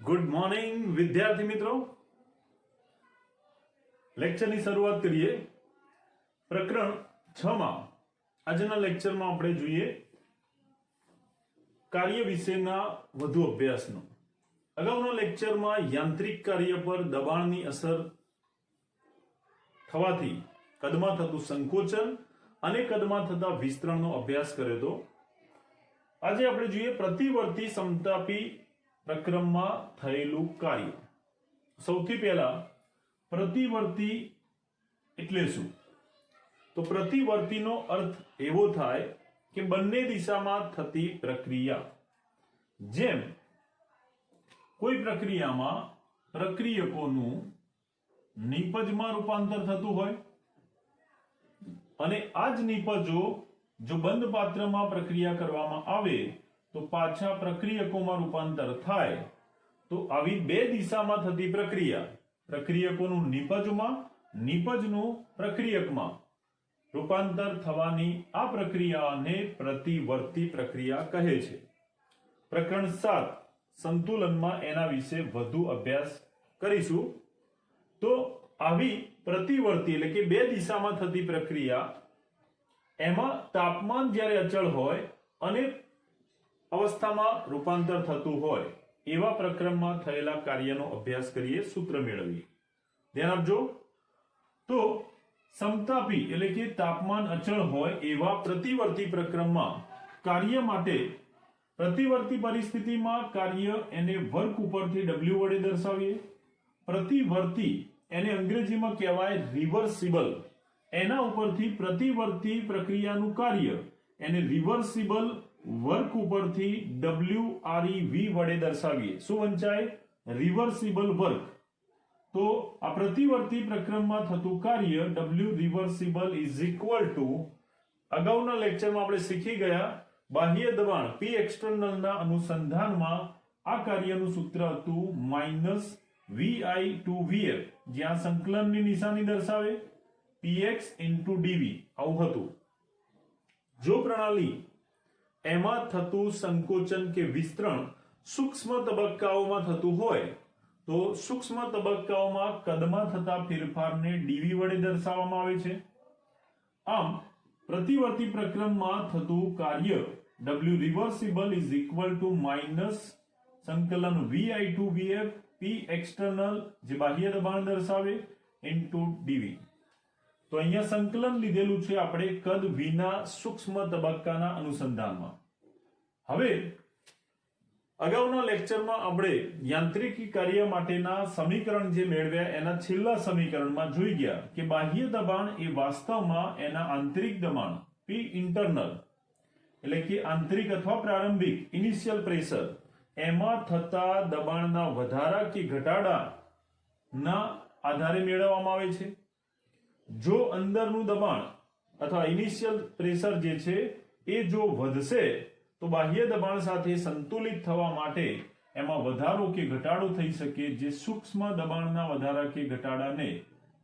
Good morning વિદ્યાર્થી મિત્રો, લેક્ચરની શરૂઆત કરીએ. પ્રકરણ 6 માં આજના લેક્ચરમાં આપણે જોઈએ કાર્ય વિશેના વધુ અભ્યાસનો. અગાઉના લેક્ચરમાં યાંત્રિક કાર્ય પર દબાણની અસર થવાથી કદમાં થતું સંકોચન અને કદમાં થતા વિસ્તરણનો અભ્યાસ કર્યો હતો. આજે આપણે જોઈએ પ્રતિવર્તી સમતાપી પ્રક્રમમાં થયેલું કાર્ય. સૌથી પહેલા પ્રતિવર્તી એટલે શું? તો પ્રતિવર્તીનો અર્થ એવો થાય કે બંને દિશામાં થતી પ્રક્રિયા. જેમ કોઈ પ્રક્રિયામાં પ્રક્રિયકોનું નિપજમાં રૂપાંતર થતું હોય અને આ જ નિપજો જો બંધ પાત્રમાં પ્રક્રિયા કરવામાં આવે તો પાછા પ્રક્રિયકોમાં રૂપાંતર થાય. તો આવી બે દિશામાં થતી પ્રક્રિયા, પ્રક્રિયકોનું નિપજમાં, નિપજનું પ્રક્રિયકમાં રૂપાંતર થવાની આ પ્રક્રિયાને પ્રતિવર્તી પ્રક્રિયા કહે છે. પ્રકરણ 7 સંતુલનમાં એના વિશે વધુ અભ્યાસ કરીશું. તો આવી પ્રતિવર્તી એટલે કે બે દિશામાં થતી પ્રક્રિયા, એમાં તાપમાન જ્યારે અચળ હોય અને અવસ્થામાં રૂપાંતર થતું હોય એવા પ્રક્રમમાં થયેલા કાર્યનો અભ્યાસ કરીએ, સૂત્ર મેળવીએ. ધ્યાન આપજો. તો સમતાપી એટલે કે તાપમાન અચળ હોય એવા પ્રતિવર્તી પ્રક્રમમાં કાર્ય માટે પ્રતિવર્તી પરિસ્થિતિમાં કાર્ય એને વર્ક ઉપરથી W વડે દર્શાવીએ. પ્રતિવર્તી એને અંગ્રેજીમાં કહેવાય રિવર્સિબલ. એના ઉપરથી પ્રતિવર્તી પ્રક્રિયાનું કાર્ય એને રિવર્સિબલ વર્ક ઉપરથી WREV વડે દર્શાવીએ. શું વંચાય? Reversible work. તો આ પ્રતિવર્તી પ્રક્રમમાં થતું કાર્ય W reversible is equal to, અગાઉના લેક્ચરમાં આપણે શીખી ગયા બાહ્ય દબાણ P એક્સટર્નલના અનુસંધાનમાં આ કાર્યનું સૂત્ર હતું -VI/VF, જ્યાં સંકલનની નિશાની દર્શાવે px * dv. આવું હતું. જો પ્રણાલી એમાં થતું સંકોચન કે વિસ્તરણ સૂક્ષ્મ તબક્કાઓમાં થતું હોય તો સૂક્ષ્મ તબક્કાઓમાં કદમાં થતા ફેરફારને dv વડે દર્શાવવામાં આવે છે. આમ પ્રતિવર્તી પ્રક્રમમાં થતું કાર્ય W reversible is equal to સંકલન VI/VF P એક્સટર્નલ જે બાહ્ય દબાણ દર્શાવે ઇન્ટુ dv. તો અહીંયા સંકલન લીધેલું છે આપણે કદ વિના સૂક્ષ્મ તબક્કાના અનુસંધાનમાં. હવે અગાઉના લેક્ચરમાં આપણે યાંત્રિકી કાર્ય માટેના સમીકરણ જે મેળવ્યા એના છેલ્લા સમીકરણમાં જોઈ ગયા કે બાહ્ય દબાણ એ વાસ્તવમાં એના આંતરિક દબાણ P ઇન્ટરનલ એટલે કે આંતરિક અથવા પ્રારંભિક ઇનિશિયલ પ્રેશર એમાં થતા દબાણના વધારા કે ઘટાડાના આધારે મેળવવામાં આવે છે. જો અંદરનું દબાણ અથવા ઇનિશિયલ પ્રેશર જે છે એ જો વધશે તો બાહ્ય દબાણ સાથે સંતુલિત થવા માટે એમાં વધારો કે ઘટાડો થઈ શકે, જે સૂક્ષ્મ દબાણના વધારા કે ઘટાડાને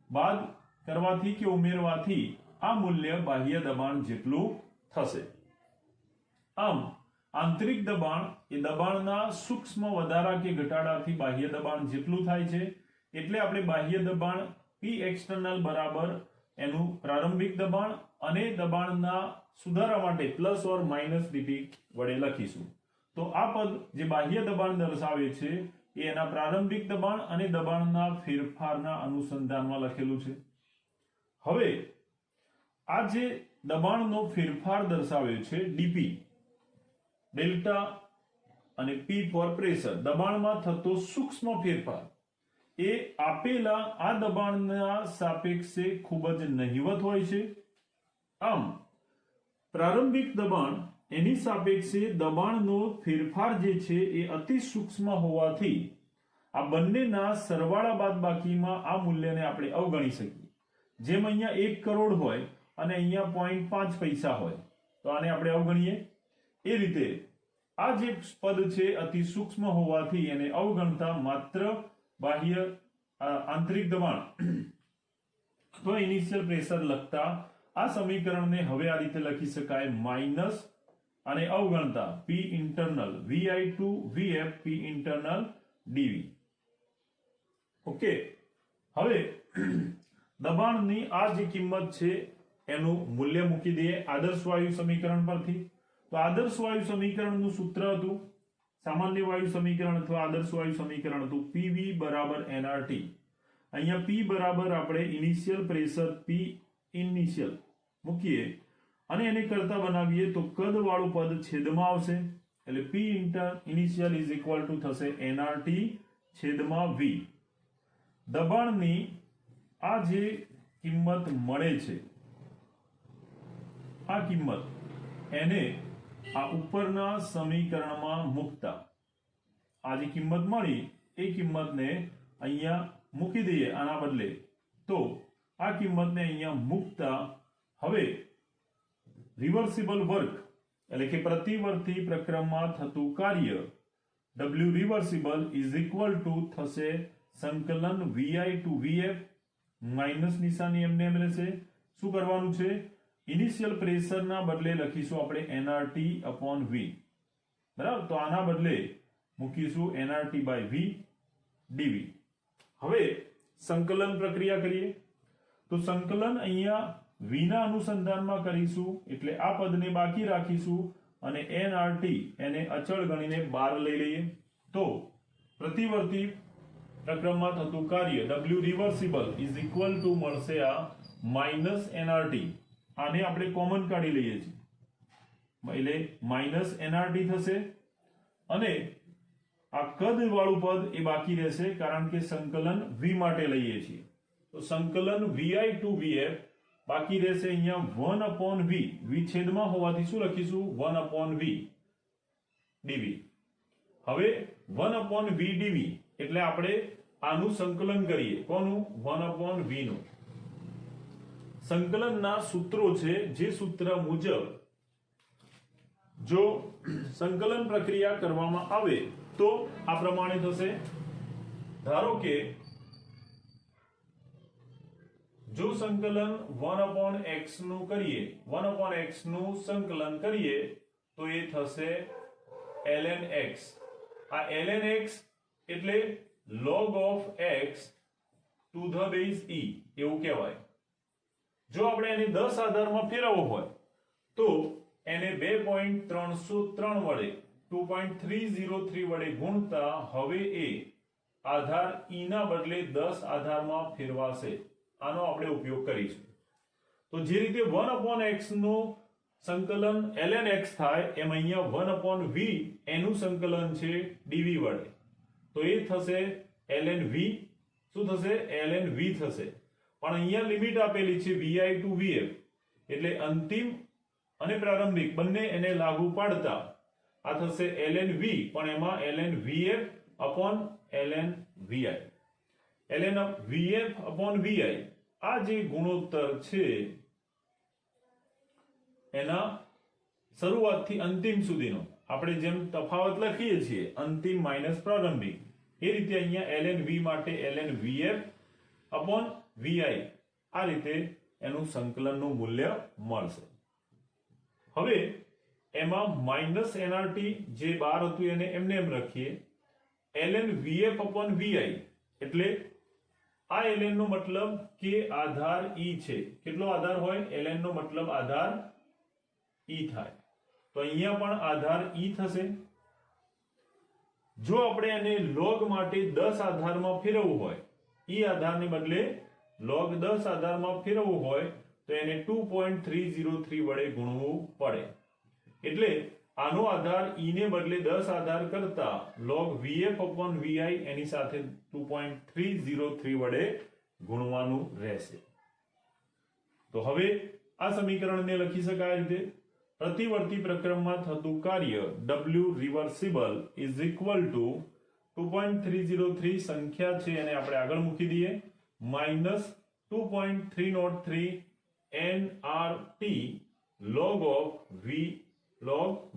બાદ કરવાથી કે ઉમેરવાથી આ મૂલ્ય બાહ્ય દબાણ જેટલું થશે. આમ આંતરિક દબાણ એ દબાણના સૂક્ષ્મ વધારા કે ઘટાડાથી બાહ્ય દબાણ જેટલું થાય છે. એટલે આપણે બાહ્ય દબાણ P એક્સટર્નલ બરાબર એનું પ્રારંભિક દબાણ અને દબાણના સુધારા માટે પ્લસ ઓર માઇનસ dp વડે લખીશું. તો આ પદ જે બાહ્ય દબાણ દર્શાવે છે એ એના પ્રારંભિક દબાણ અને દબાણના ફેરફારના અનુસંધાનમાં લખેલું છે. હવે આ જે દબાણનો ફેરફાર દર્શાવે છે dp, ડેલ્ટા અને P ફોર પ્રેશર, દબાણમાં થતો સૂક્ષ્મ ફેરફાર એ આપેલા આ દબાણના સાપેક્ષે ખૂબ જ નહિવત હોય છે. આમ પ્રારંભિક દબાણ એની સાપેક્ષે દબાણનો ફેરફાર જે છે એ અતિ સૂક્ષ્મ હોવાથી આ બંનેના સરવાળા બાદબાકીમાં આ મૂલ્યને આપણે અવગણી શકીએ. જેમ અહીંયા 1 કરોડ હોય અને અહીંયા 0.5 પૈસા હોય તો આને આપણે અવગણીએ. એ રીતે આ જે પદ છે અતિ સૂક્ષ્મ હોવાથી એને અવગણતા માત્ર બાહ્ય આંતરિક દબાણ અથવા ઇનિશિયલ પ્રેશર લખતા આ સમીકરણને હવે આ રીતે લખી શકાય માઇનસ અને અવગણતા P internal VI/VF P internal ડીવી. Okay, હવે દબાણની આ જે કિંમત છે એનું મૂલ્ય મૂકી દઈએ આદર્શ વાયુ સમીકરણ પરથી. તો આદર્શ વાયુ સમીકરણનું સૂત્ર હતું, સામાન્ય વાયુ સમીકરણ અથવા આદર્શ વાયુ સમીકરણ હતું PV બરાબર nRT. અહીંયા P બરાબર આપણે ઇનિશિયલ પ્રેશર P ઇનિશિયલ મૂકીએ અને એને કરતા બનાવીએ તો કદ વાળું પદ છેદમાં આવશે, એટલે P initial is equal to થશે nRT છેદમાં V. દબાણની આ જે કિંમત મળે છે, આ કિંમત એને આ ઉપરના સમીકરણમાં મૂકતા આ જે કિંમત મળી એ કિંમતને અહીંયા મૂકી દઈએ આના બદલે, તો આ કિંમતને અહીંયા મૂકતા હવે રિવર્સિબલ વર્ક એટલે કે પ્રતિવર્તી પ્રક્રમમાં થતું કાર્ય W reversible is equal to થશે સંકલન VI ટુ VF, માઇનસ નિશાની એમને એમ રહેશે. શું કરવાનું છે? ઇનિશિયલ પ્રેશરના બદલે લખીશું આપણે nRT upon V, બરાબર. તો આના બદલે મૂકીશું nRT by V dV. હવે સંકલન પ્રક્રિયા કરીએ તો સંકલન અહીંયા V ના અનુસંધાનમાં કરીશું, એટલે આ પદને બાકી રાખીશું અને nRT એને અચળ ગણીને બહાર લઈ લઈએ. તો પ્રતિવર્તી પ્રક્રમમાં થતું કાર્ય W reversible is equal to મળશે આ માઇનસ nRT. આને આપણે કોમન કાઢી લઈએ છીએ એટલે માઇનસ nRT થશે અને આ કદ વાળું પદ એ બાકી રહેશે કારણ કે સંકલન V માટે લઈએ છીએ. તો સંકલન VI ટુ VF બાકી રહેશે અહીંયા 1 upon V. V છેદમાં હોવાથી શું લખીશું? 1 upon V dV. હવે 1 upon V dV એટલે આપણે આનું સંકલન કરીએ. કોનું? 1 upon V નું. સંકલનના સૂત્રો છે, જે સૂત્ર મુજબ જો સંકલન પ્રક્રિયા કરવામાં આવે તો આ પ્રમાણે થશે. ધારો કે જો સંકલન 1 upon x નું કરીએ, 1 upon x નું સંકલન કરીએ તો એ થશે ln x. આ ln x એટલે log of x to the base e એવું કહેવાય. જો આપણે એને 10 આધારમાં ફેરવવો હોય તો એને 2.303 વડે 2.303 વડે ગુણતા હવે એ આધાર e ના બદલે 10 આધારમાં ફેરવાશે. આનો આપણે ઉપયોગ કરીશું. તો જે રીતે 1 upon x નું સંકલન ln x થાય એમ અહીંયા 1 upon v એનું સંકલન છે dv વડે, તો એ થશે ln v. શું થશે? ln v થશે. પણ અહીંયા લિમિટ આપેલી છે vi ટુ vf, એટલે અંતિમ અને પ્રારંભિક બંને એને લાગુ પાડતા આ થશે ln v, પણ એમાં ln vf upon ln vi. ln vf upon vi આ જે ગુણોત્તર છે એના શરૂઆતથી અંતિમ સુધીનો આપણે જેમ તફાવત લખીએ છીએ અંતિમ માઇનસ પ્રારંભિક, એ રીતે અહીંયા ln v માટે ln vf upon vi આ રીતે એનું સંકલનનું મૂલ્ય મળશે. હવે એમાં માઇનસ nRT જે બાર હતું એને એમને એમ રાખીએ. ln vf upon vi એટલે આ ln નો મતલબ કે આધાર e છે. કેટલો આધાર હોય? ln નો મતલબ આધાર e થાય, તો અહીંયા પણ આધાર e થશે. જો આપણે એને log માટે 10 આધારમાં ફેરવવું હોય, e આધારને બદલે log 10 આધારમાં ફેરવવું હોય તો એને 2.303 વડે ગુણવું પડે. એટલે આનો આધાર e ને બદલે 10 આધાર કરતા log vf upon vi એની સાથે 2.303 વડે ગુણવાનું રહેશે. તો હવે આ સમીકરણને લખી શકાય રીતે પ્રતિવર્તી પ્રક્રમમાં થતું કાર્ય W reversible is equal to 2.303 સંખ્યા છે એને આપણે આગળ મૂકી દઈએ minus 2.303 nRT log of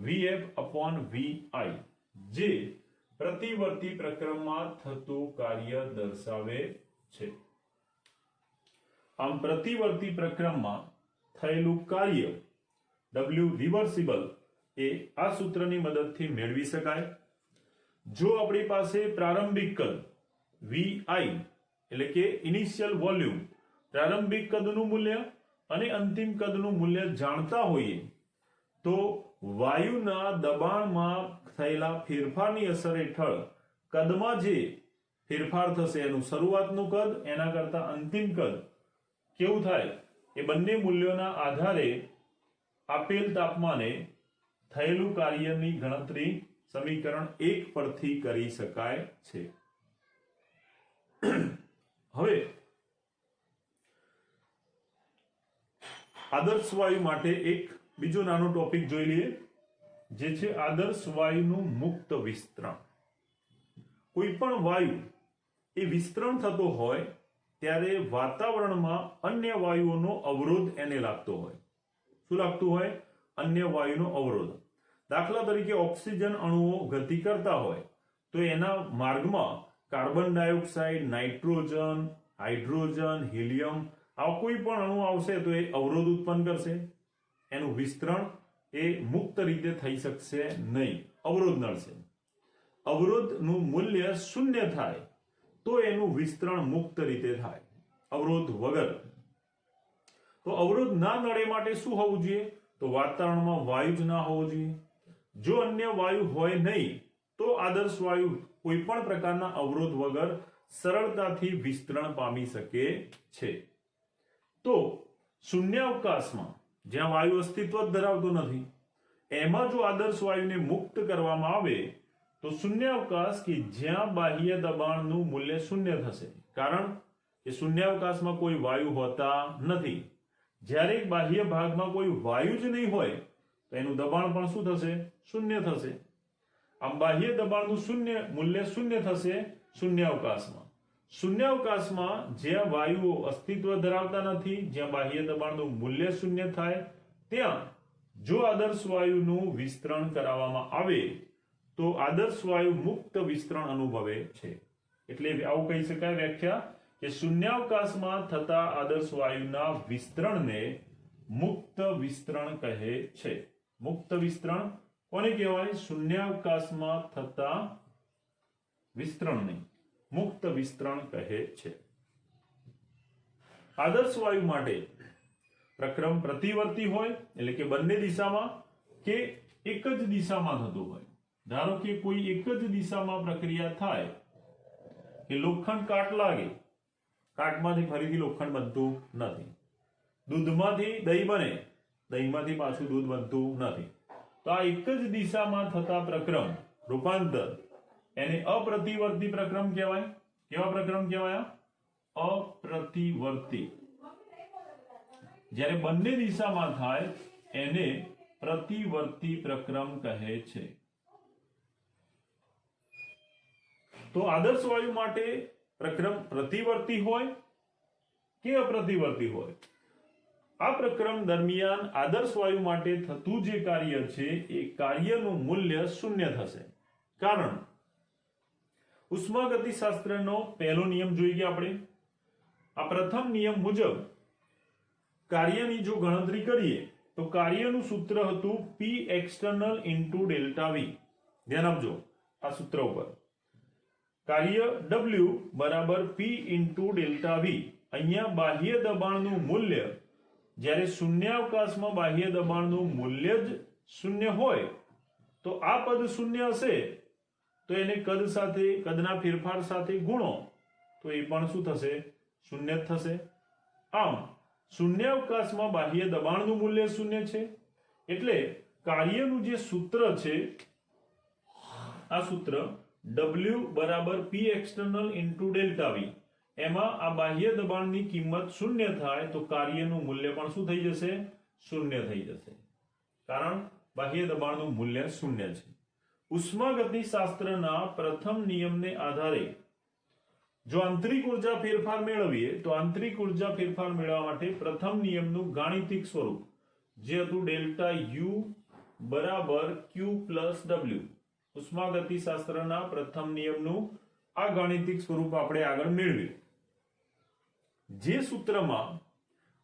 vf upon vi જે પ્રતિવર્તી પ્રક્રમમાં થતું કાર્ય દર્શાવે છે. આમ પ્રતિવર્તી પ્રક્રમમાં થયેલું કાર્ય W રિવર્સિબલ એ આ સૂત્રની મદદથી મેળવી શકાય. જો આપણી પાસે પ્રારંભિક કદ vi એટલે કે ઇનિશિયલ વોલ્યુમ, પ્રારંભિક કદનું મૂલ્ય અને અંતિમ કદનું મૂલ્ય જાણતા હોઈએ તો વાયુના દબાણમાં થયેલા ફેરફારની અસર હેઠળ કદમાં જે ફેરફાર થશે એનું શરૂઆતનું કદ એના કરતા અંતિમ કદ કેવું થાય એ બંને મૂલ્યોના આધારે આપેલ તાપમાને થયેલું કાર્યની ગણતરી સમીકરણ 1 પરથી કરી શકાય છે। હવે આદર્શ વાયુ માટે એક બીજો નાનો ટોપિક જોઈ લઈએ, જે છે આદર્શ વાયુનું મુક્ત વિસ્તરણ। કોઈ પણ વાયુ એ વિસ્તરણ થતો હોય ત્યારે વાતાવરણમાં અન્ય વાયુઓનો અવરોધ એને લાગતો હોય। શું લાગતું હોય? અન્ય વાયુનો અવરોધ। દાખલા તરીકે ઓક્સિજન અણુઓ ગતિ કરતા હોય તો એના માર્ગમાં carbon dioxide, nitrogen, hydrogen, helium આવા કોઈ પણ અણુ આવશે તો એ અવરોધ ઉત્પન્ન કરશે। એનું વિસ્તરણ એ મુક્ત રીતે થઈ શકશે નહીં, અવરોધ નડશે। અવરોધનું મૂલ્ય શૂન્ય થાય તો એનું વિસ્તરણ મુક્ત રીતે થાય, અવરોધ વગર। તો અવરોધ ના નડે માટે શું હોવું જોઈએ? તો વાતાવરણમાં વાયુ જ ના હોવો જોઈએ। જો અન્ય વાયુ હોય નહીં તો આદર્શ વાયુ કોઈ પણ પ્રકારના અવરોધ વગર સરળતાથી વિસ્તરણ પામી શકે છે। તો શૂન્યાવકાશમાં જ્યાં વાયુ અસ્તિત્વ જ ધરાવતો નથી એમાં જો આદર્શ વાયુને મુક્ત કરવામાં આવે તો શૂન્યાવકાશ કે જ્યાં બાહ્ય દબાણનું મૂલ્ય શૂન્ય થશે, કારણ કે શૂન્યાવકાશમાં કોઈ વાયુ હોતા નથી। જ્યારે બાહ્ય ભાગમાં કોઈ વાયુ જ નહીં હોય તો એનું દબાણ પણ શું થશે? શૂન્ય થશે। આમ બાહ્ય દબાણનું મૂલ્ય શૂન્ય થશે શૂન્યાવકાશમાં। શૂન્યાવકાશમાં જ્યાં વાયુઓ અસ્તિત્વ ધરાવતા નથી, જ્યાં બાહ્ય દબાણનું મૂલ્ય શૂન્ય થાય ત્યાં જો આદર્શ વાયુનું વિસ્તરણ કરાવવામાં આવે તો આદર્શ વાયુ મુક્ત વિસ્તરણ અનુભવે છે। એટલે આવું કહી શકાય વ્યાખ્યા કે શૂન્યાવકાશમાં થતા આદર્શ વાયુના વિસ્તરણને મુક્ત વિસ્તરણ કહે છે। મુક્ત વિસ્તરણ કોને કહેવાય? શૂન્યાવકાશમાં થતા વિસ્તરણને મુક્ત વિસ્તરણ કહે છે। આદર્શ વાયુ માટે પ્રક્રમ પ્રતિવર્તી હોય એટલે કે બંને દિશામાં કે એક જ દિશામાં થતું હોય। ધારો કે કોઈ એક જ દિશામાં પ્રક્રિયા થાય કે લોખંડ કાટ લાગે, કાટમાંથી ફરીથી લોખંડ બનતું નથી, દૂધમાંથી દહીં બને, દહીંમાંથી પાછું દૂધ બનતું નથી। તો આ એક જ દિશામાં થતા પ્રક્રમ રૂપાંતર એને અપ્રતિવર્તી પ્રક્રમ કહેવાય। કેવા પ્રક્રમ કહેવાય? અપ્રતિવર્તી। જ્યારે બંને દિશામાં થાય એને પ્રતિવર્તી પ્રક્રમ કહે છે। તો આદર્શ વાયુ માટે પ્રક્રમ પ્રતિવર્તી હોય કે અપ્રતિવર્તી હોય, આ પ્રક્રમ દરમિયાન આદર્શ વાયુ માટે થતું જે કાર્ય છે એ કાર્યનું મૂલ્ય શૂન્ય થશે। કારણ ઉષ્માગતિશાસ્ત્રનો પહેલો નિયમ જોઈ ગયા આપણે। આ પ્રથમ નિયમ મુજબ કાર્યની જો ગણતરી કરીએ તો કાર્યનું સૂત્ર હતું P external into delta V। ધ્યાન આપજો આ સૂત્ર ઉપર। કાર્ય W બરાબર P into delta V। અહીંયા બાહ્ય દબાણનું મૂલ્ય જ્યારે શૂન્યાવકાશમાં બાહ્ય દબાણનું મૂલ્ય જ શૂન્ય હોય તો આ પદ શૂન્ય હશે તો એને કદ સાથે, કદના ફેરફાર સાથે ગુણો તો એ પણ શું થશે? શૂન્ય જ થશે। આમ શૂન્યાવકાશમાં બાહ્ય દબાણનું મૂલ્ય શૂન્ય છે એટલે કાર્યનું જે સૂત્ર છે આ સૂત્ર W બરાબર P external into delta V, એમાં આ બાહ્ય દબાણની કિંમત શૂન્ય થાય તો કાર્યનું મૂલ્ય પણ શું થઈ જશે? શૂન્ય થઈ જશે, કારણ બાહ્ય દબાણનું મૂલ્ય શૂન્ય છે। ઉષ્માગતિશાસ્ત્રના પ્રથમ નિયમને આધારે જો આંતરિક ઉર્જા ફેરફાર મેળવીએ તો આંતરિક ઉર્જા ફેરફાર મેળવવા માટે પ્રથમ નિયમનું ગાણિતિક સ્વરૂપ જે હતું ડેલ્ટા U બરાબર Q પ્લસ W। ઉષ્માગતિશાસ્ત્રના પ્રથમ નિયમનું આ ગાણિતિક સ્વરૂપ આપણે આગળ મેળવ્યું। જે સૂત્રમાં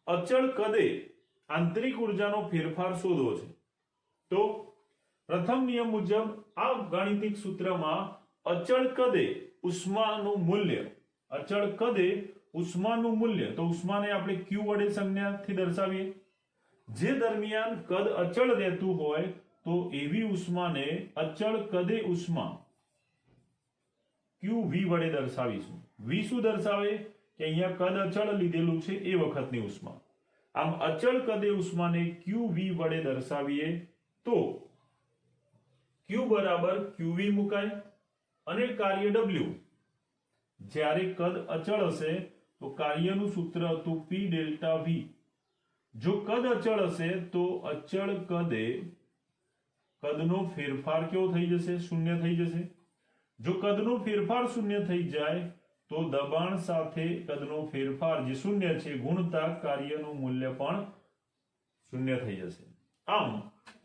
અચળ કદે આંતરિક ઉર્જાનો ફેરફાર શોધવો છે તો પ્રથમ નિયમ મુજબ આ ગાણિતિક સૂત્રમાં અચળ કદે ઉષ્માનું મૂલ્ય, અચળ કદે ઉષ્માનું મૂલ્ય, તો ઉષ્માને આપણે Q વડે સંજ્ઞાથી દર્શાવીએ. જે દરમિયાન કદ અચળ રહેતું હોય તો એવી ઉષ્માને અચળ કદે ઉષ્મા QV વડે દર્શાવીશું. V શું દર્શાવે કે અહીંયા કદ અચળ લીધેલું છે એ વખતની ઉષ્મા. આમ અચળ કદે ઉષ્માને QV વડે દર્શાવીએ તો Q બરાબર QV મુકાય અને કાર્ય W. જ્યારે કદ અચળ હશે તો કાર્યનું સૂત્ર હતું P ડેલ્ટા V. જો કદ અચળ હશે તો અચળ કદે કદનો ફેરફાર કેવો થઈ જશે? શૂન્ય થઈ જશે. જો કદનો ફેરફાર શૂન્ય થઈ જાય તો દબાણ સાથે કદનો ફેરફાર જે શૂન્ય છે ગુણતા કાર્યનું મૂલ્ય પણ શૂન્ય થઈ જશે. આમ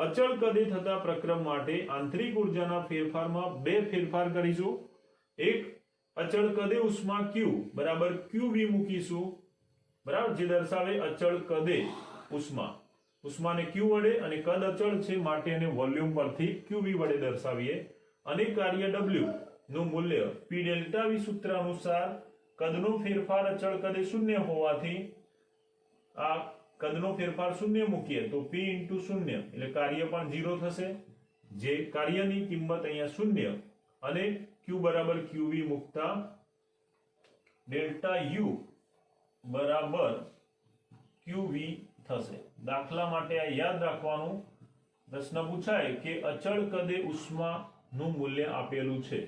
અચળ કદે થતા પ્રક્રમ માટે આંતરિક ઉર્જાના ફેરફારમાં બે ફેરફાર કરીશું. એક અચળ કદે ઉષ્મા Q બરાબર QV મૂકીશું, બરાબર, જે દર્શાવે અચળ કદે ઉષ્મા. ઉષ્માને Q વડે અને કદ અચળ છે માટે એને વોલ્યુમ પરથી QV વડે દર્શાવીએ. અને કાર્ય W નું મૂલ્ય P ડેલ્ટા V સૂત્ર અનુસાર કદનો ફેરફાર અચળ કદે શૂન્ય હોવાથી આ કદનો ફેરફાર શૂન્ય મૂકીએ તો P * શૂન્ય એટલે કાર્ય પણ 0 થશે. જે કાર્યની કિંમત અહીંયા શૂન્ય અને Q બરાબર QV મૂકતા ડેલ્ટા U બરાબર QV થશે. દાખલા માટે આ યાદ રાખવાનું, પ્રશ્ન પૂછાય કે અચળ કદે ઉષ્માનું મૂલ્ય આપેલું છે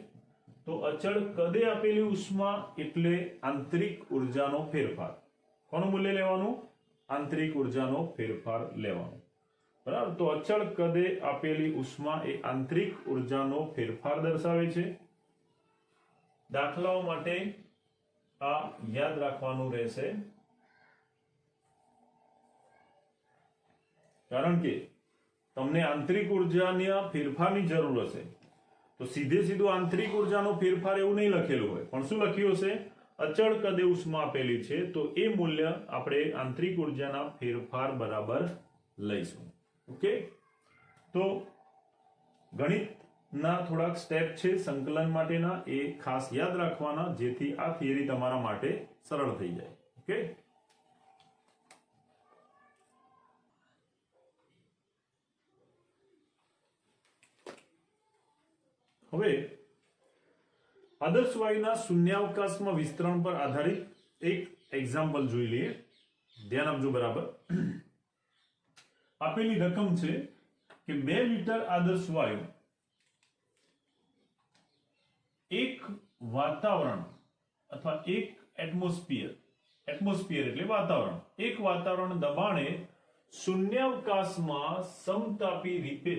તો અચળ કદે આપેલી ઉષ્મા એટલે આંતરિક ઉર્જાનો ફેરફાર. કોનું મૂલ્ય લેવાનું? આંતરિક ઉર્જાનો ફેરફાર લેવાનો, બરાબર. તો અચળ કદે આપેલી ઉષ્મા એ આંતરિક ઉર્જાનો ફેરફાર દર્શાવે છે. દાખલાઓ માટે આ યાદ રાખવાનું રહેશે, કારણ કે તમને આંતરિક ઉર્જાના ફેરફારની જરૂર હશે તો સીધું આંતરિક ઉર્જાનો ફેરફાર એવું નહીં લખેલું હોય, પણ શું લખ્યું હશે? અચળ કદે ઉષ્મા આપેલી છે તો એ મૂલ્ય આપણે આંતરિક ઉર્જાના ફેરફાર બરાબર લઈશું. ઓકે, તો ગણિતના થોડાક સ્ટેપ છે સંકલન માટેના, એ ખાસ યાદ રાખવાના જેથી આ થિયરી તમારા માટે સરળ થઈ જાય. ઓકે, હવે આદર્શ વાયુના શૂન્યાવકાશમાં વિસ્તરણ પર આધારિત એક એક્ઝામ્પલ જોઈ લઈએ. ધ્યાન આપજો બરાબર. આપેલી રકમ છે કે 2 લિટર આદર્શ વાયુ એક વાતાવરણ અથવા એક એટમોસ્ફિયર એટલે વાતાવરણ, એક વાતાવરણ દબાણે શૂન્યાવકાશમાં સમતાપી રીતે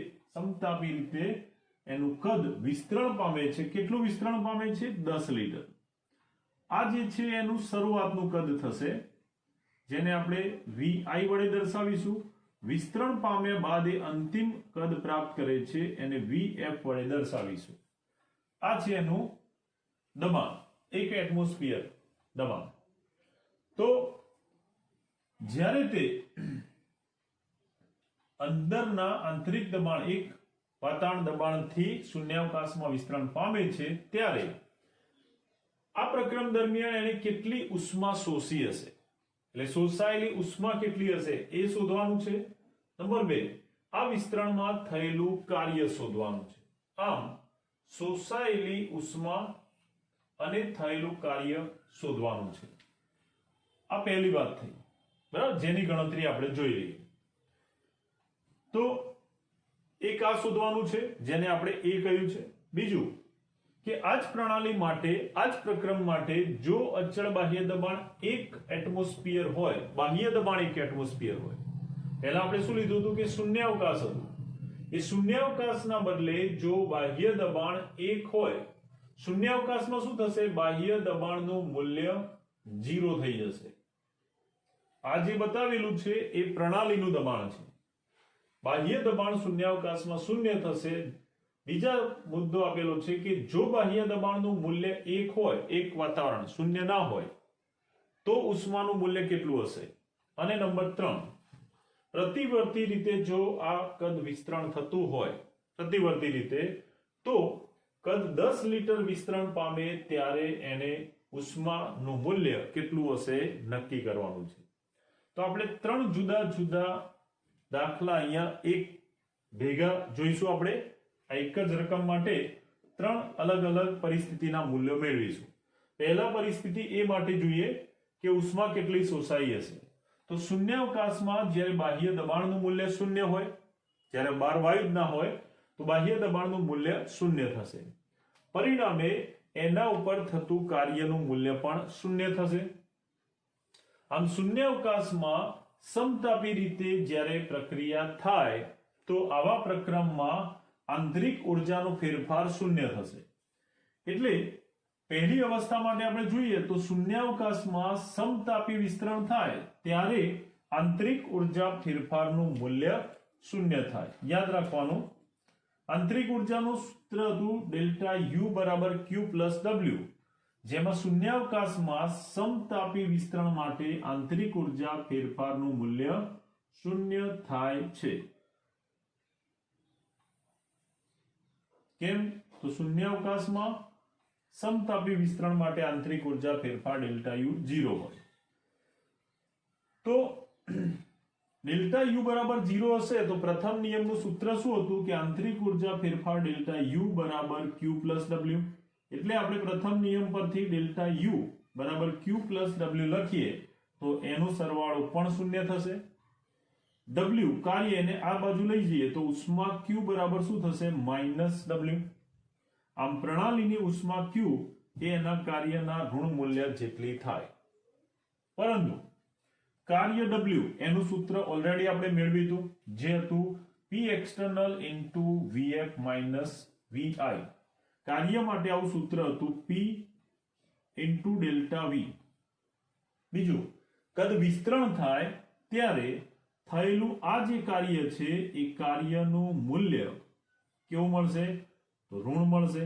એનું કદ વિસ્તરણ પામે છે. કેટલું વિસ્તરણ પામે છે? 10 લિટર. આ જે છે એનું શરૂઆતનું કદ થશે, જેને આપણે VI વડે દર્શાવીશું. વિસ્તરણ પામ્યા બાદ એ અંતિમ કદ પ્રાપ્ત કરે છે એને VF વડે દર્શાવીશું. આ છે એનું દબાણ, એક એટમોસ્ફિયર દબાણ. તો જ્યારે તે અંદરના આંતરિક દબાણ એક વાતાવરણ દબાણથી શૂન્યાવકાશમાં વિસ્તરણ પામે છે ત્યારે આ પ્રક્રમ દરમિયાન એને કેટલી ઉષ્મા શોષી હશે, એટલે શોષાયેલી ઉષ્મા કેટલી હશે એ શોધવાનું છે. નંબર 2, આ વિસ્તરણમાં થયેલું કાર્ય શોધવાનું છે. આમ શોષાયેલી ઉષ્મા અને થયેલું કાર્ય શોધવાનું છે. આ પહેલી વાત થઈ, બરાબર, જેની ગણતરી આપણે જોઈ લઈએ. તો એક આ શોધવાનું છે જેને આપણે એ કહ્યું છે. બીજું કે આ જ પ્રણાલી માટે, આ જ પ્રક્રમ માટે જો અચળ બાહ્ય દબાણ 1 એટમોસ્ફિયર હોય, બાહ્ય દબાણ 1 એટમોસ્ફિયર હોય, પહેલા આપણે શું લીધું હતું કે શૂન્યાવકાશ હતું, એ શૂન્યાવકાશના બદલે જો બાહ્ય દબાણ 1 હોય, શૂન્યાવકાશમાં શું થશે? બાહ્ય દબાણનું મૂલ્ય 0 થઈ જશે. આ જે બતાવેલું છે એ પ્રણાલીનું દબાણ છે. બાહ્ય દબાણ શૂન્યાવકાશમાં શૂન્ય થશે. બીજા મુદ્દો આપેલો છે કે જો બાહ્ય દબાણનું મૂલ્ય 1 હોય, એક વાતાવરણ શૂન્ય ના હોય, તો ઉષ્માનું મૂલ્ય કેટલું હશે? અને નંબર 3, પ્રતિવર્તી રીતે જો આ કદ વિસ્તરણ થતું હોય પ્રતિવર્તી રીતે, તો કદ 10 લીટર વિસ્તરણ પામે ત્યારે એને ઉષ્માનું મૂલ્ય કેટલું હશે નક્કી કરવાનું છે. તો આપણે 3 જુદા જુદા દાખલા અહીંયા એક ભેગા જોઈશું. આપણે આ એક જ રકમ માટે 3 અલગ અલગ પરિસ્થિતિના મૂલ્યો મેળવીશું. પહેલા પરિસ્થિતિ એ માટે જોઈએ કે ઉષ્મા કેટલી શોષાઈ હશે. તો શૂન્યાવકાશમાં જ્યારે બાહ્ય દબાણનું મૂલ્ય શૂન્ય હોય, જ્યારે બહાર વાયુ જ ના હોય તો બાહ્ય દબાણનું મૂલ્ય શૂન્ય થશે. પરિણામે એના ઉપર થતું કાર્યનું મૂલ્ય પણ શૂન્ય થશે. આમ શૂન્યાવકાશમાં સમતાપી રીતે જ્યારે પ્રક્રિયા થાય તો આવા પ્રક્રમમાં આંતરિક ઉર્જાનો ફેરફાર શૂન્ય થશે. એટલે પહેલી અવસ્થા માટે આપણે જોઈએ તો શૂન્યાવકાશમાં સમતાપી વિસ્તરણ થાય ત્યારે આંતરિક ઉર્જા ફેરફારનું મૂલ્ય શૂન્ય થાય. યાદ રાખવાનું, આંતરિક ઉર્જાનું સૂત્ર હતું ડેલ્ટા યુ બરાબર ક્યુ પ્લસ ડબલ્યુ, જેમાં શૂન્યાવકાશમાં સમતાપી વિસ્તરણ માટે આંતરિક ઉર્જા ફેરફારનું મૂલ્ય શૂન્ય થાય છે. કેમ? તો શૂન્યાવકાશમાં સમતાપી વિસ્તરણ માટે આંતરિક ઉર્જા ફેરફાર ડેલ્ટા યુ 0 હોય. તો ડેલ્ટા યુ બરાબર 0 હશે તો પ્રથમ નિયમનું સૂત્ર શું હતું કે આંતરિક ઉર્જા ફેરફાર ડેલ્ટા યુ બરાબર ક્યુ પ્લસ ડબલ્યુ. એટલે આપણે પ્રથમ નિયમ પરથી ડેલ્ટા યુ બરાબર ક્યુ પ્લસ ડબલ્યુ લખીએ તો એનો સરવાળો પણ શૂન્ય થશે. ડબલ્યુ કાર્ય એને આ બાજુ લઈ જઈએ તો ઉષ્મા ક્યુ બરાબર શું થશે માઇનસ ડબલ્યુ. આમ પ્રણાલીની ઉષ્મા ક્યુ એ એના કાર્યના ઋણ મૂલ્ય જેટલી થાય. પરંતુ કાર્ય ડબલ્યુ એનું સૂત્ર ઓલરેડી આપણે મેળવ્યું હતું, જે હતું P external into Vf minus Vi. કાર્ય માટે આવું સૂત્ર હતું P into ડેલ્ટા V. બીજું, કદ વિસ્તરણ થાય ત્યારે થયેલું આ જે કાર્ય છે એ કાર્યનું મૂલ્ય કેવું મળશે? તો ઋણ મળશે.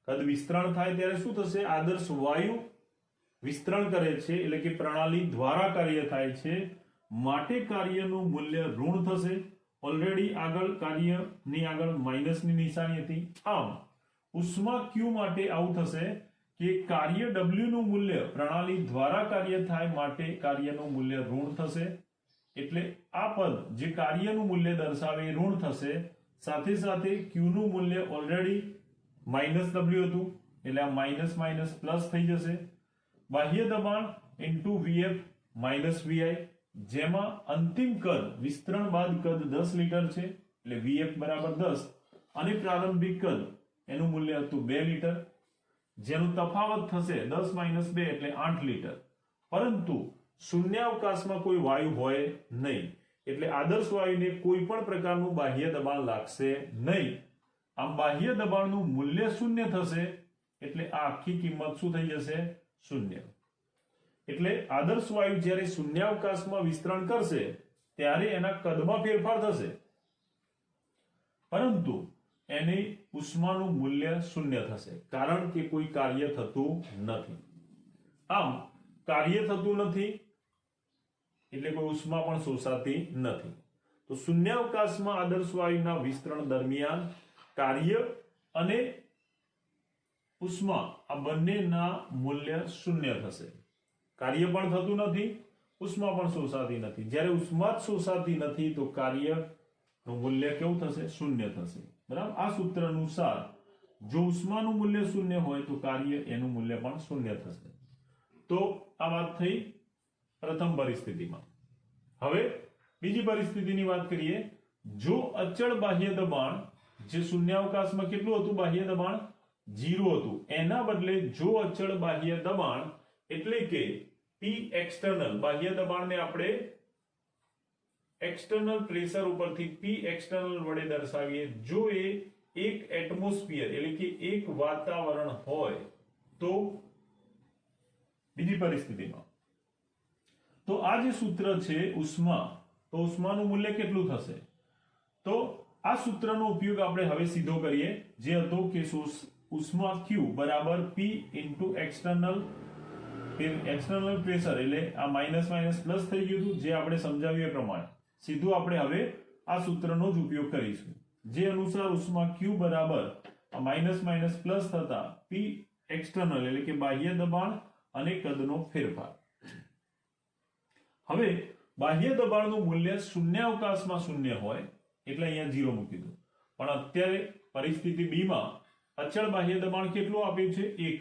કદ વિસ્તરણ થાય ત્યારે શું થશે? આદર્શ વાયુ વિસ્તરણ કરે છે એટલે કે પ્રણાલી દ્વારા કાર્ય થાય છે માટે કાર્યનું મૂલ્ય ઋણ થશે. ઓલરેડી આગળ કાર્યની આગળ માઇનસની નિશાની હતી. આમ ઉષ્મા Q માટે આવું થશે કે કાર્ય W નું મૂલ્ય પ્રણાલી દ્વારા કાર્ય થાય માટે કાર્યનું મૂલ્ય ઋણ થશે. એટલે આ પદ જે કાર્યનું મૂલ્ય દર્શાવે એ ઋણ થશે. સાથે સાથે Q નું મૂલ્ય ઓલરેડી માઇનસ W હતું એટલે આ માઇનસ માઇનસ પ્લસ થઈ જશે. બાહ્ય દબાણ ઇન્ટુ Vf માઇનસ Vi, જેમાં અંતિમ કદ વિસ્તરણ બાદ કદ 10 લીટર છે એટલે Vf બરાબર 10 અને પ્રારંભિક કદ એનું મૂલ્ય હતું 2 લીટર, જેનું તફાવત થશે 10 માઇનસ 2 એટલે 8 લીટર. પરંતુ શૂન્યાવકાશમાં કોઈ વાયુ હોય નહીં એટલે આદર્શ વાયુને કોઈ પણ પ્રકારનું બાહ્ય દબાણ લાગશે નહીં. આમ બાહ્ય દબાણનું મૂલ્ય શૂન્ય થશે એટલે આ આખી કિંમત શું થઈ જશે? શૂન્ય. એટલે આદર્શ વાયુ જ્યારે શૂન્યાવકાશમાં વિસ્તરણ કરશે ત્યારે એના કદમાં ફેરફાર થશે, પરંતુ એની ઉષ્માનું મૂલ્ય શૂન્ય થશે કારણ કે કોઈ કાર્ય થતું નથી. આમ કાર્ય થતું નથી એટલે કોઈ ઉષ્મા પણ શોષાતી નથી. તો શૂન્યાવકાશમાં આદર્શ વાયુના વિસ્તરણ દરમિયાન કાર્ય અને ઉષ્મા આ બંનેના મૂલ્ય શૂન્ય થશે. કાર્ય પણ થતું નથી, ઉષ્મા પણ શોષાતી નથી. જ્યારે ઉષ્મા જ શોષાતી નથી તો કાર્યનું મૂલ્ય કેવું થશે? શૂન્ય થશે. બરાબર? આ સૂત્ર અનુસાર જો ઉષ્માનું મૂલ્ય શૂન્ય હોય તો કાર્ય એનું મૂલ્ય પણ શૂન્ય થશે. તો આ વાત થઈ પ્રથમ પરિસ્થિતિમાં. હવે બીજી પરિસ્થિતિની વાત કરીએ. જો અચળ બાહ્ય દબાણ, જે શૂન્યાવકાશમાં કેટલું હતું બાહ્ય દબાણ? 0 હતું, એના બદલે જો અચળ બાહ્ય દબાણ એટલે કે P external, બાહ્ય દબાણને આપણે એક્સટર્નલ પ્રેશર ઉપરથી P external વડે દર્શાવીએ. જો એ એક એટમોસ્ફિયર એટલે કે એક વાતાવરણ હોય તો બીજી પરિસ્થિતિમાં તો આ જે સૂત્ર છે ઉષ્મા, તો ઉષ્માનું મૂલ્ય કેટલું થશે? તો આ સૂત્રનો ઉપયોગ આપણે હવે સીધો કરીએ, જે હતો કે ઉષ્મા Q બરાબર P ઇન્ટુ એક્સટર્નલ પ્રેશર, એટલે આ માઇનસ માઇનસ પ્લસ થઈ ગયું હતું જે આપણે સમજાવ્યું એ પ્રમાણે સીધું આપણે હવે આ સૂત્રનો જ ઉપયોગ કરીશું. જે અનુસાર ઉષ્મા Q બરાબર માઇનસ માઇનસ પ્લસ થતા P એક્સટર્નલ એટલે કે બાહ્ય દબાણ અને કદનો ફેરફાર. હવે બાહ્ય દબાણનું મૂલ્ય શૂન્યાવકાશમાં શૂન્ય હોય એટલે અહીંયા 0 મૂકી દો. પણ અત્યારે પરિસ્થિતિ B માં અચળ બાહ્ય દબાણ કેટલું આપ્યું છે 1.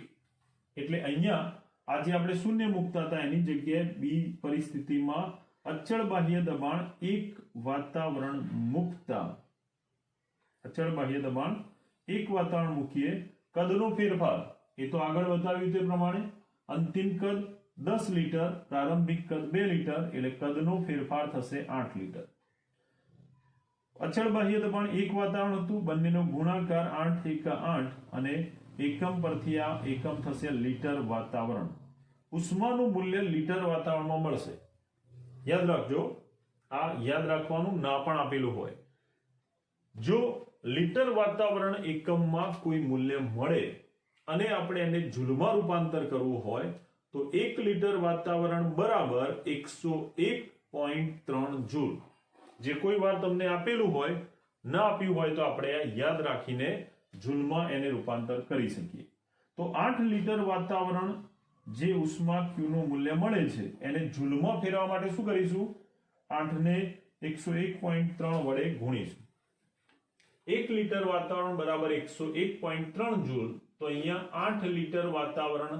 એટલે અહીંયા આજે આપણે શૂન્ય મૂકતા હતા એની જગ્યાએ B પરિસ્થિતિમાં અચળ બાહ્ય દબાણ 1 વાતાવરણ મૂકતા અચળ બાહ્ય દબાણ 1 વાતાવરણ મૂકીએ. કદનો ફેરફાર એ તો આગળ બતાવ્યું તે પ્રમાણે અંતિમ કદ 10 લીટર, પ્રારંભિક કદ 2 લીટર એટલે કદનો ફેરફાર થશે 8 લીટર. અચળ બાહ્ય દબાણ 1 વાતાવરણ હતું, બંનેનો ગુણાકાર 8 એકા 8 અને એકમ પરથી આ એકમ થશે લીટર વાતાવરણ. ઉષ્માનું મૂલ્ય લીટર વાતાવરણમાં મળશે. યાદ રાખજો, આ યાદ રાખવાનું ના પણ આપેલું હોય. જો લીટર વાતાવરણ એકમમાં કોઈ મૂલ્ય મળે અને આપણે એને જૂલમાં રૂપાંતર કરવું હોય તો 1 લીટર વાતાવરણ બરાબર 101.3 જૂલ. જે કોઈ વાર તમને આપેલું હોય, ન આપ્યું હોય તો આપણે યાદ રાખીને જૂલમાં એને રૂપાંતર કરી શકીએ. તો 8 લીટર વાતાવરણ જે ઉષ્મા Q નું મૂલ્ય મળે છે એને જૂલમાં ફેરવવા માટે શું કરીશું? 8 ને 101.3 વડે ગુણીશું. 1 લીટર વાતાવરણ બરાબર 101.3 જૂલ. તો અહીંયા 8 લીટર વાતાવરણ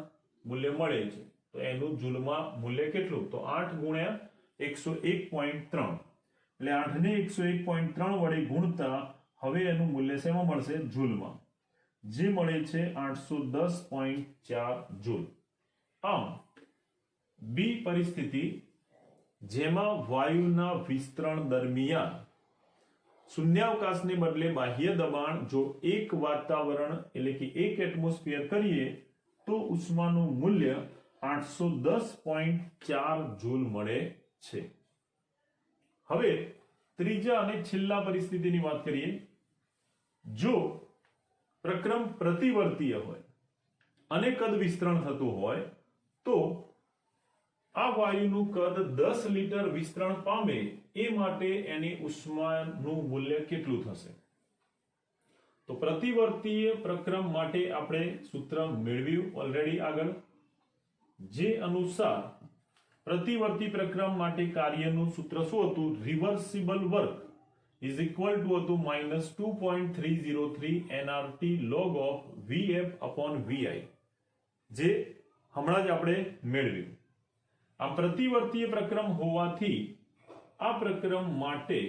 મૂલ્ય મળે છે તો એનું જૂલમાં મૂલ્ય કેટલું? તો 8 ગુણ્યા 101.3 એટલે 8 ને 101.3 વડે ગુણતા હવે એનું મૂલ્ય શેમાં મળશે? જૂલમાં, જે મળે છે 810.4 જૂલ. આમ બી પરિસ્થિતિ જેમાં વાયુના વિસ્તરણ દરમિયાન શૂન્યાવકાશને બદલે બાહ્ય દબાણ જો 1 વાતાવરણ એટલે કે 1 એટમોસ્ફિયર કરીએ તો ઉષ્માનું મૂલ્ય 810.4 જૂલ મળે છે. હવે ત્રીજા અને છેલ્લા પરિસ્થિતિની વાત કરીએ. જો પ્રક્રમ પ્રતિવર્તીય હોય અને કદ વિસ્તરણ થતું હોય તો આ વાયુનું કદ 10 લીટર વિસ્તરણ પામે એ માટે એની ઉષ્માનું મૂલ્ય કેટલું થશે? તો પ્રતિવર્તીય પ્રક્રમ માટે આપણે સૂત્ર મેળવ્યું ઓલરેડી આગળ, જે અનુસાર પ્રતિવર્તી પ્રક્રમ માટે કાર્યનું સૂત્ર શું હતું? Reversible work is equal to હતું -2.303 nRT log of Vf upon Vi, જે હમણાં જ આપણે મેળવ્યું. આ પ્રતિવર્તીય પ્રક્રમ હોવાથી આ પ્રક્રમ માટે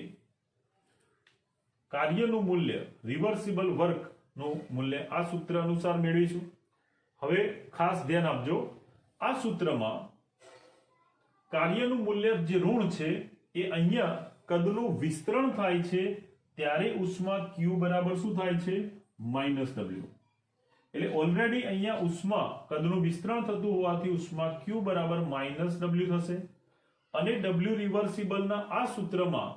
કાર્યનું મૂલ્ય રિવર્સિબલ વર્કનું મૂલ્ય આ સૂત્ર અનુસાર મેળવીશું. હવે ખાસ ધ્યાન આપજો, આ સૂત્રમાં કાર્યનું મૂલ્ય જે ઋણ છે એ અહીંયા કદનું વિસ્તરણ થાય છે ત્યારે ઉષ્મા Q બરાબર શું થાય છે? -W. એટલે ઓલરેડી અહીંયા ઉષ્મા કદનું વિસ્તરણ થતું હોવાથી ઉષ્મા Q બરાબર -W થશે અને W રિવર્સિબલના આ સૂત્રમાં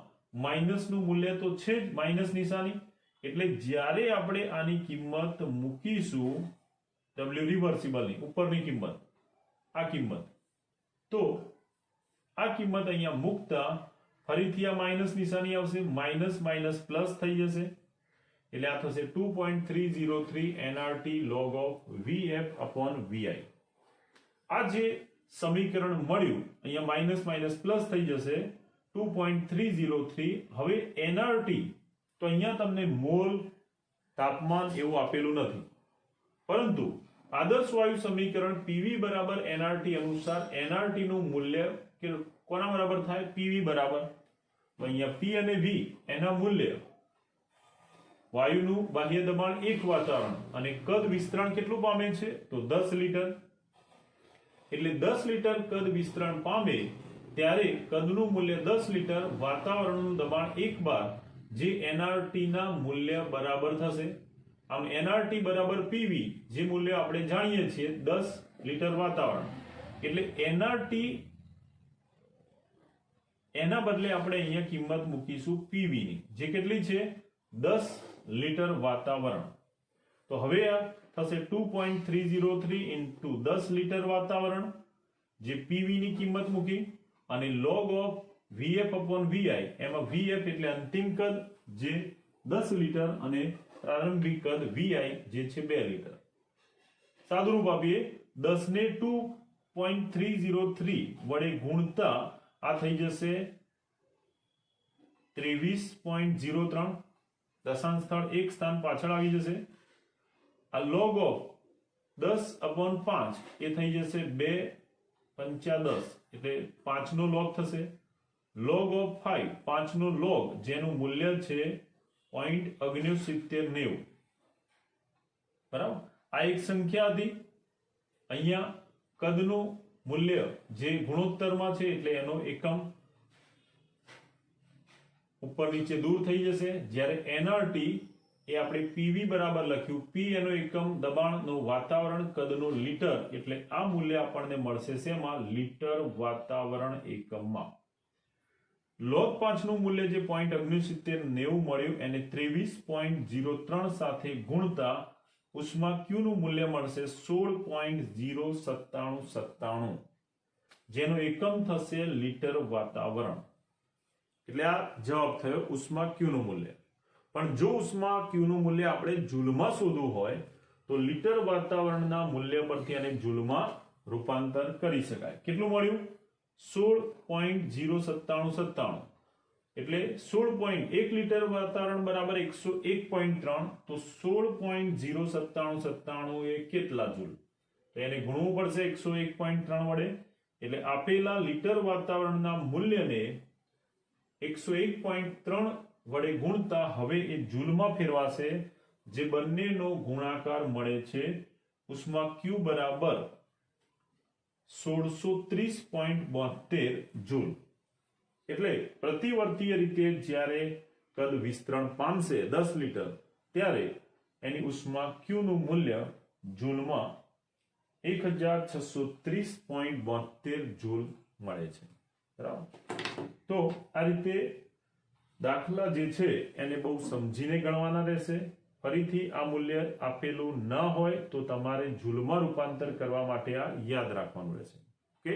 માઇનસનું મૂલ્ય તો છે જ, માઇનસ નિશાની. એટલે જ્યારે આપણે આની કિંમત મૂકીશું W રિવર્સિબલની ઉપરની કિંમત, આ કિંમત, તો આ કિંમત અહીંયા મૂકતા ફરીથી આ માઇનસ નિશાની આવશે, માઇનસ માઇનસ પ્લસ થઈ જશે એટલે આ થશે 2.303 nRT log of Vf upon Vi. આ જે સમીકરણ મળ્યું અહીંયા માઇનસ માઇનસ પ્લસ થઈ જશે 2.303. હવે nRT તો અહીંયા તમને મોલ તાપમાન એવું આપેલું નથી, પરંતુ આદર્શ વાયુ સમીકરણ PV બરાબર nRT અનુસાર nRT નું મૂલ્ય કોના બરાબર થાય? PV બરાબર. તો અહીંયા P અને V એના મૂલ્ય વાયુનું બાહ્ય દબાણ 1 વાતાવરણ અને કદ વિસ્તરણ કેટલું પામે છે? તો 10 લીટર. એટલે 10 લીટર કદ વિસ્તરણ પામે ત્યારે કદનું મૂલ્ય 10 લીટર, વાતાવરણનું દબાણ 1 બાર, જે nRT ના મૂલ્ય બરાબર થશે. આમ nRT બરાબર PV, જે મૂલ્ય આપણે જાણીએ છીએ 10 લીટર વાતાવરણ. એટલે nRT એના બદલે આપણે અહીંયા કિંમત મૂકીશું PV ની, જે કેટલી છે? 10 લીટર વાતાવરણ. તો હવે આ થશે 2.303 into 10 લીટર વાતાવરણ, જે PV ની કિંમત મૂકી, અને log of Vf upon Vi, એમાં Vf એટલે અંતિમ કદ, જે 10 લિટર અને પ્રારંભિક કદ vi જે છે 2 લિટર. સાદુરૂપ આપીએ 10 ને 2.303 વડે ગુણતા આ થઈ જશે 23.03. દશાંશ સ્થળ એક સ્થાન પાછળ આવી જશે. આ log ઓફ 10/5 એ થઈ જશે 2 5 10 એટલે 5 નો log થશે. log ઓફ 5 5 નો log જેનું મૂલ્ય છે 0.6990. બરાબર. આ એક સંખ્યા હતી. અહીંયા કદનું મૂલ્ય જે ગુણોત્તરમાં છે એટલે એનો એકમ ઉપર નીચે દૂર થઈ જશે. જ્યારે nRT એ આપણે PV બરાબર લખ્યું. P એનો એકમ દબાણનો વાતાવરણ કદનો લીટર એટલે આ મૂલ્ય આપણને મળશે શેમાં? લીટર વાતાવરણ એકમમાં. log 5 નું મૂલ્ય જે 0.6990 મળ્યું એને 23.03 સાથે ગુણતા ઉષ્મા Q નું મૂલ્ય મળશે 16.09797 જેનો એકમ થશે લીટર વાતાવરણ. એટલે આ જવાબ થયો ઉષ્મા Q નું મૂલ્ય. પણ જો ઉષ્મા Q નું મૂલ્ય આપણે જૂલમાં શોધવું હોય તો લીટર વાતાવરણના મૂલ્ય પરથી આને જૂલમાં રૂપાંતર કરી શકાય. કેટલું મળ્યું? 16.09797 એટલે 1 લીટર વાતાવરણ બરાબર 101.3 તો 16.09797 એ કેટલા જૂલ? તો એને ગુણવું પડશે 101.3 વડે. એટલે આપેલા લીટર વાતાવરણના મૂલ્યને 101.3 વડે ગુણતા હવે એ જૂલમાં ફેરવાશે જે બંનેનો ગુણાકાર મળે છે ઉષ્મા Q બરાબર 1630.72 જૂલ. એટલે પ્રતિવર્તીય રીતે જ્યારે કદ વિસ્તરણ પામશે 10 લિટર ત્યારે એની ઉષ્મા Q નું મૂલ્ય જૂલમાં 1630.72 જૂલ મળે છે. બરાબર. તો આ રીતે દાખલા જે છે એને બહુ સમજીને ગણવાના રહેશે. ફરીથી આ મૂલ્ય આપેલું ન હોય તો તમારે જૂલમાં રૂપાંતર કરવા માટે આ યાદ રાખવાનું રહેશે. ઓકે.